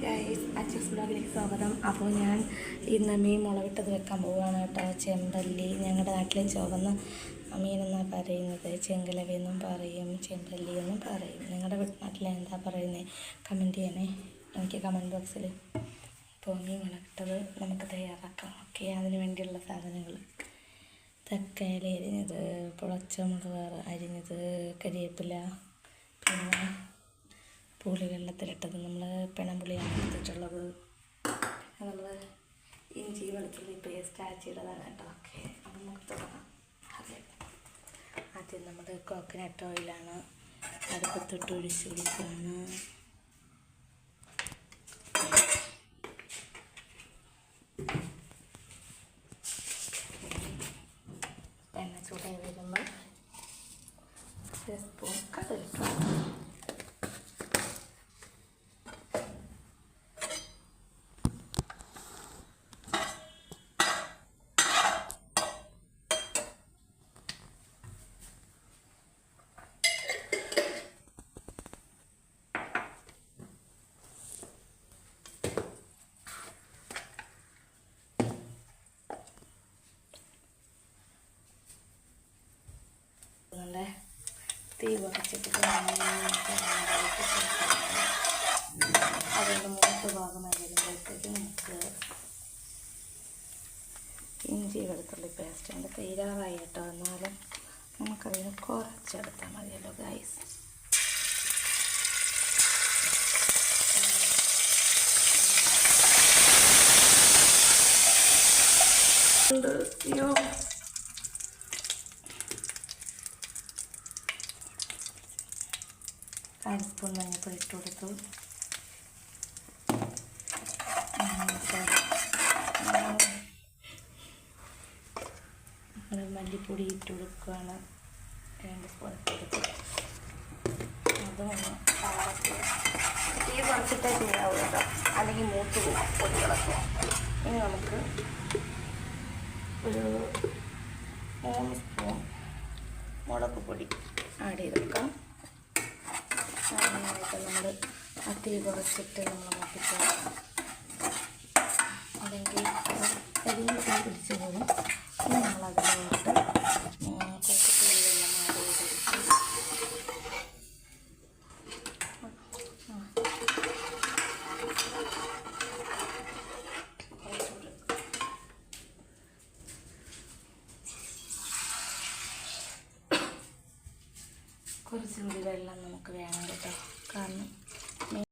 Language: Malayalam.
ഗൈസ്, അച്ചീസ് വ്ലോഗിലേക്ക് സ്വാഗതം. അപ്പോൾ ഞാൻ ഇന്ന് മീൻ മുളകിട്ടത് വെക്കാൻ പോവുകയാണ് കേട്ടോ. ചെമ്പല്ലി, ഞങ്ങളുടെ നാട്ടിലെ ചുവന്ന മീനെന്നാണ് പറയുന്നത്. ചെങ്കലവി എന്നും പറയും, ചെമ്പല്ലി എന്നും പറയും. നിങ്ങളുടെ നാട്ടിലെ എന്താ പറയുന്നത് കമൻറ്റ് ചെയ്യണേ എനിക്ക് കമൻറ്റ് ബോക്സിൽ. അപ്പോൾ മീൻ മുളകിട്ടത് നമുക്ക് തയ്യാറാക്കാം. ഓക്കെ, അതിന് വേണ്ടിയുള്ള സാധനങ്ങൾ: തക്കാളി അരിഞ്ഞത്, പുളച്ചമുളക് അരിഞ്ഞത്, കരിവേപ്പില, പിന്നെ പുളി വെള്ളത്തിലിട്ടത്, നമ്മൾ പിണമ്പുളിയാണ് എടുത്തിട്ടുള്ളത്. നമ്മൾ ഇഞ്ചി വെളുത്തുള്ളി പേസ്റ്റ് അരച്ചിട്ടതാണ് കേട്ടോ. ഓക്കെ, അപ്പം നമുക്ക് തുടങ്ങാം. ആദ്യം നമ്മൾ കോക്കനട്ട് ഓയിലാണ് അടുപ്പത്തിട്ട് ഒഴിച്ച് കൊടുക്കുകയാണ്. എണ്ണ ചൂടായി വരുമ്പോൾ ഒരു സ്പൂൺ കടുക്, തീ കുറച്ചിട്ട് അതിൻ്റെ മൂത്ത് ഭാഗമായി വരുമ്പോഴത്തേക്ക് നമുക്ക് ഇഞ്ചി വെളുത്തുള്ളി പേസ്റ്റ് ഉണ്ട്. തീരാറായി കേട്ടോ, എന്നാലും നമുക്കതിന് കുറച്ചെടുത്താൽ മതിയല്ലോ ഗൈസ്. അര സ്പൂൺ മഞ്ഞൾപ്പൊടി ഇട്ട് കൊടുത്തു. മല്ലിപ്പൊടി ഇട്ട് കൊടുക്കുകയാണ്. 2 സ്പൂൺ ഇട്ട് കൊടുത്തു. അതൊന്ന് തീ കുറച്ചിട്ടേ ചെയ്യാവൂ കേട്ടോ, അല്ലെങ്കിൽ മൂത്ത് പോകും പൊടികളൊക്കെ. ഇനി നമുക്ക് ഒരു 3 സ്പൂൺ മുളക് പൊടി ആഡ് ചെയ്ത് കൊടുക്കാം. അതിനായിട്ട് നമ്മൾ തീ കുറച്ചിട്ട് നമ്മൾ മുട്ടിക്കാം, അല്ലെങ്കിൽ കരിഞ്ഞ് തീ പിടിച്ച് പോകും. ഇനി നമ്മളതിലോട്ട് കുറച്ച് പുളിവെള്ളം ആഡ് ചെയ്തെടുക്കും. കുറച്ചുകൂടി വെള്ളം